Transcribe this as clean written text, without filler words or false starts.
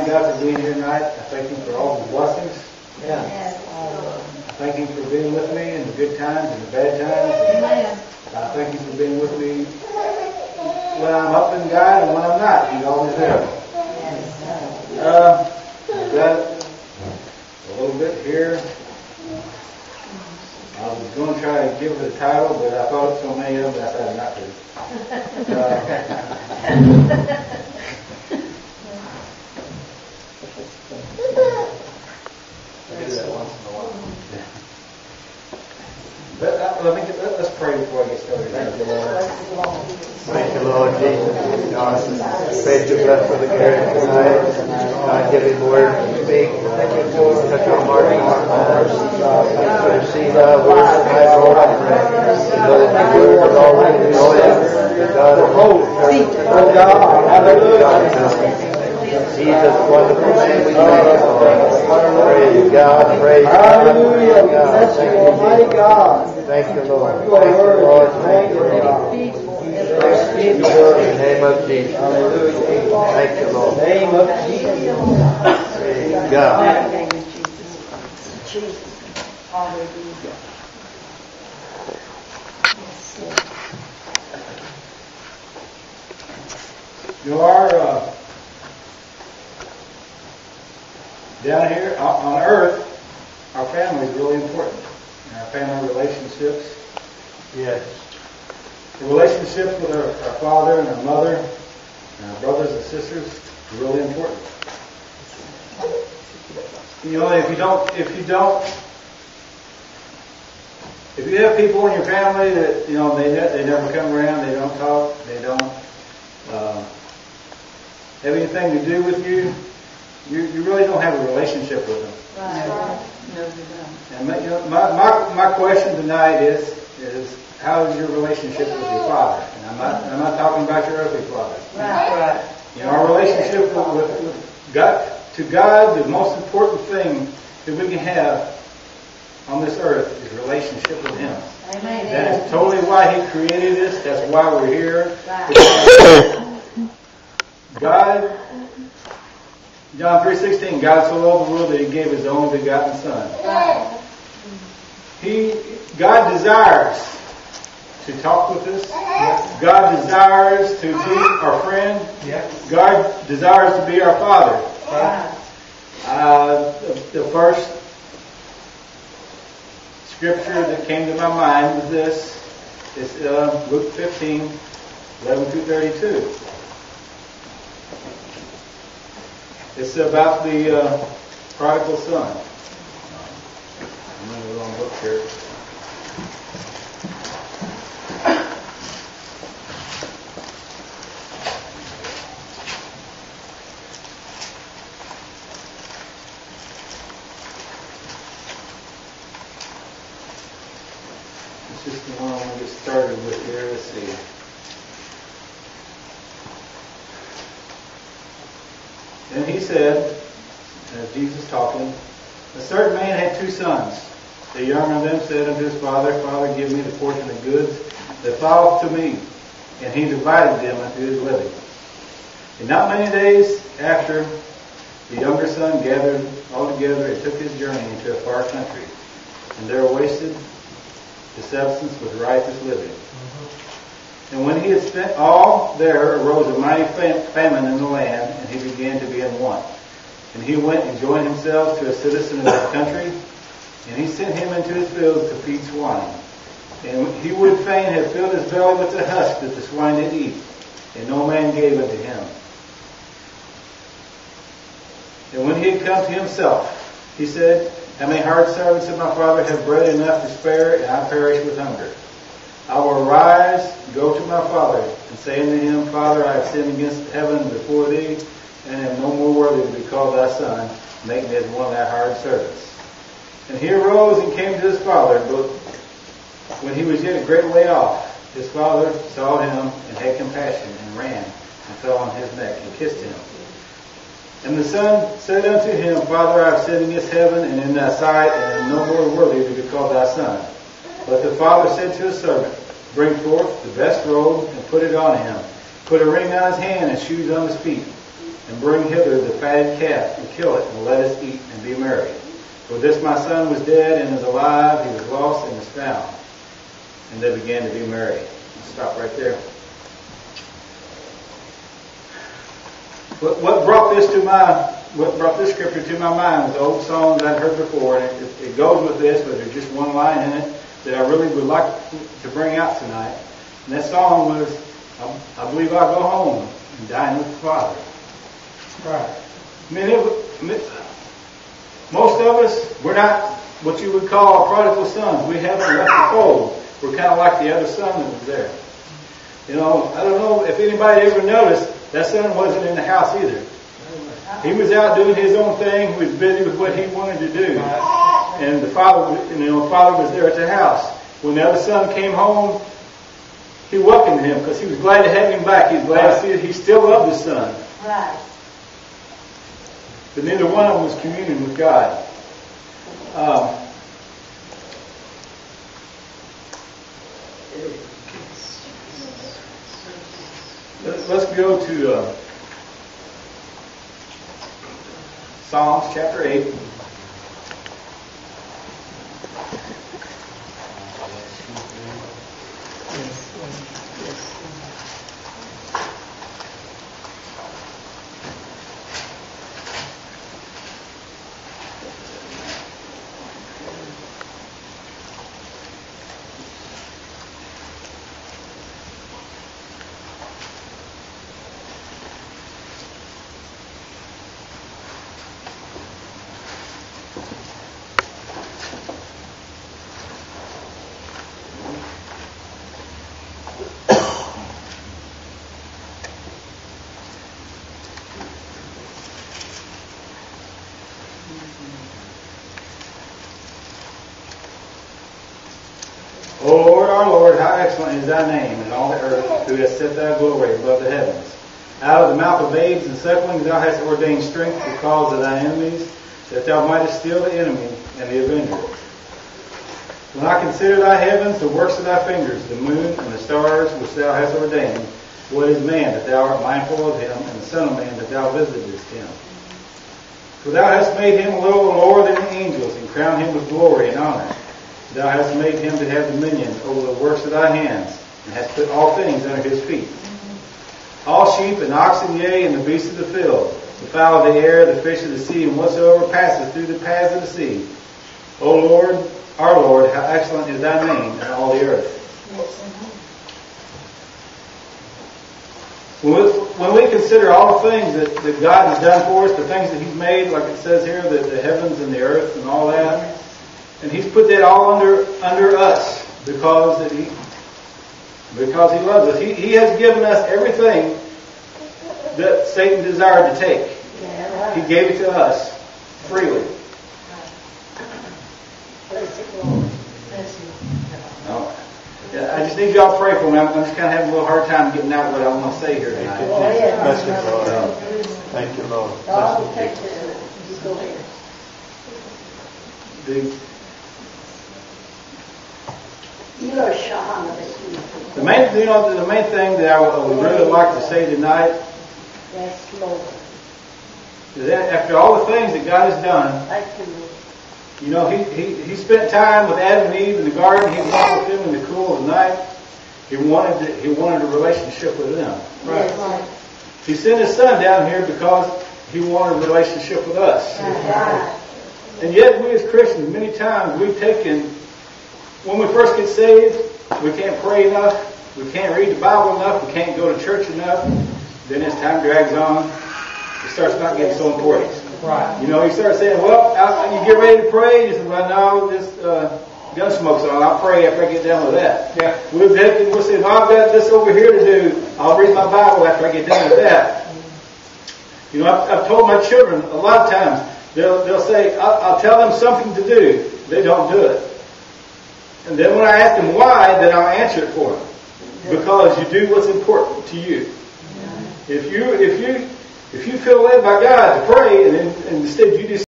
thank God for being here tonight. I thank Him for all the blessings. Yes. I thank Him for being with me in the good times and the bad times. Amen. I thank Him for being with me when I'm up in God and when I'm not. He's always there. I've got a little bit here. I was going to try to give it a title, but I thought of so many of them that I decided not to. I do that once in a while. But let's pray before I get started. Thank you, Lord. Thank you, Lord Jesus. God, praise you, bless for the care tonight. God, give him word to speak. Touch our heart and our minds. To receive thy word tonight, Lord, I pray. To know that the word is always the God of hope. Oh God, hallelujah. Jesus, wonderful name, we thank you, Lord. Praise God, praise God. Hallelujah. Bless you, Almighty God. Thank you, Lord. You are Thank you, worthy. Lord. Thank you, God. In the name of Jesus. Hallelujah. Thank you, Lord. In the name of Jesus. Praise God. In the name of Jesus. Hallelujah. Yes, Lord. You are down here on earth, our family is really important. And our family relationships. Yes. The relationships with our father and our mother and our brothers and sisters is really important. You know, if you have people in your family that, you know, they never come around, they don't talk, they don't have anything to do with you, you really don't have a relationship with them. Right. No, you don't. And my question tonight is how is your relationship with your father? And I'm not talking about your earthly father. Right. You know, our relationship with God, to God, the most important thing that we can have on this earth is relationship with Him. Amen. That is totally why He created us. That's why we're here. Right. God, John 3:16, God so loved the world that He gave His only begotten Son. Right. God desires to talk with us. Yes. God desires to be our friend. Yes. God desires to be our Father. Right. The first scripture that came to my mind was this. It's Luke 15, 11 through 32. It's about the prodigal son. I'm in the wrong book here. It's just the one I want to get started with here. Let's see. Then he said, as Jesus talking, a certain man had two sons. The younger of them said unto his father, Father, give me the portion of goods that falleth to me. And he divided them unto his living. And not many days after, the younger son gathered all together and took his journey into a far country. And there wasted his substance with riotous living. And when he had spent all, there arose a mighty famine in the land, and he began to be in want. And he went and joined himself to a citizen of that country, and he sent him into his fields to feed swine. And he would fain have filled his belly with the husk that the swine did eat, and no man gave unto him. And when he had come to himself, he said, How many hard servants of my father have bread enough to spare, and I perish with hunger? I will arise, go to my father, and say unto him, Father, I have sinned against heaven before thee, and am no more worthy to be called thy son. Make me as one of thy hired servants. And he arose and came to his father, but when he was yet a great way off, his father saw him and had compassion, and ran and fell on his neck and kissed him. And the son said unto him, Father, I have sinned against heaven and in thy sight, and am no more worthy to be called thy son. But the father said to his servant, Bring forth the best robe and put it on him. Put a ring on his hand and shoes on his feet. and bring hither the fatted calf, and kill it, and let us eat and be merry. For this my son was dead and is alive, he was lost and is found. And they began to be merry. I'll stop right there. What brought this scripture to my mind was the old song that I'd heard before, and it goes with this, but there's just one line in it that I really would like to bring out tonight. And that song was, I believe I'll go home and dine with the Father. Right. I mean, most of us, we're not what you would call prodigal sons. We haven't left the fold. We're kind of like the other son that was there. You know, I don't know if anybody ever noticed, that son wasn't in the house either. He was out doing his own thing. He was busy with what he wanted to do. And the father was there at the house. When the other son came home, he welcomed him because he was glad to have him back. He was glad to see that he still loved his son. Right. But neither one of them was communing with God. Let's go to Psalms chapter 8. O Lord, our Lord, how excellent is thy name in all the earth, who hast set thy glory above the heavens. Out of the mouth of babes and sucklings thou hast ordained strength because of thy enemies, that thou mightest still the enemy and the avenger. When I consider thy heavens, the works of thy fingers, the moon and the stars which thou hast ordained, what is man that thou art mindful of him, and the son of man that thou visitest him? For thou hast made him a little lower than the angels, and crowned him with glory and honor. Thou hast made him to have dominion over the works of thy hands, and hast put all things under his feet. All sheep and oxen, yea, and the beasts of the field, the fowl of the air, the fish of the sea, and whatsoever passeth through the paths of the sea. O Lord, our Lord, how excellent is thy name in all the earth. When we consider all the things that God has done for us, the things that he's made, like it says here, the heavens and the earth and all that, and he's put that all under us because he loves us. He has given us everything that Satan desired to take. He gave it to us freely. I just need y'all to pray for me. I'm just kind of having a little hard time getting out what I want to say here tonight. Thank you, Lord. God will take care of it. Just go ahead. The main thing that I would really like to say tonight Yes, Lord. is that after all the things that God has done, Thank you, Lord. you know, he spent time with Adam and Eve in the garden. He walked with them in the cool of the night. He wanted a relationship with them. Right. Right. He sent his son down here because he wanted a relationship with us. Right. And yet we as Christians, many times we've taken, when we first get saved, we can't pray enough, we can't read the Bible enough, we can't go to church enough. Then as time drags on, it starts not getting so important. Right. You know, you start saying, well, you get ready to pray, you say, well, no, this gun smoke's on, I'll pray after I get done with that. Yeah. We'll say, no, I've got this over here to do, I'll read my Bible after I get done with that. You know, I've told my children a lot of times, they'll say, I'll tell them something to do. They don't do it. And then when I ask them why, then I'll answer it for them. Because you do what's important to you. If you feel led by God to pray, and instead you just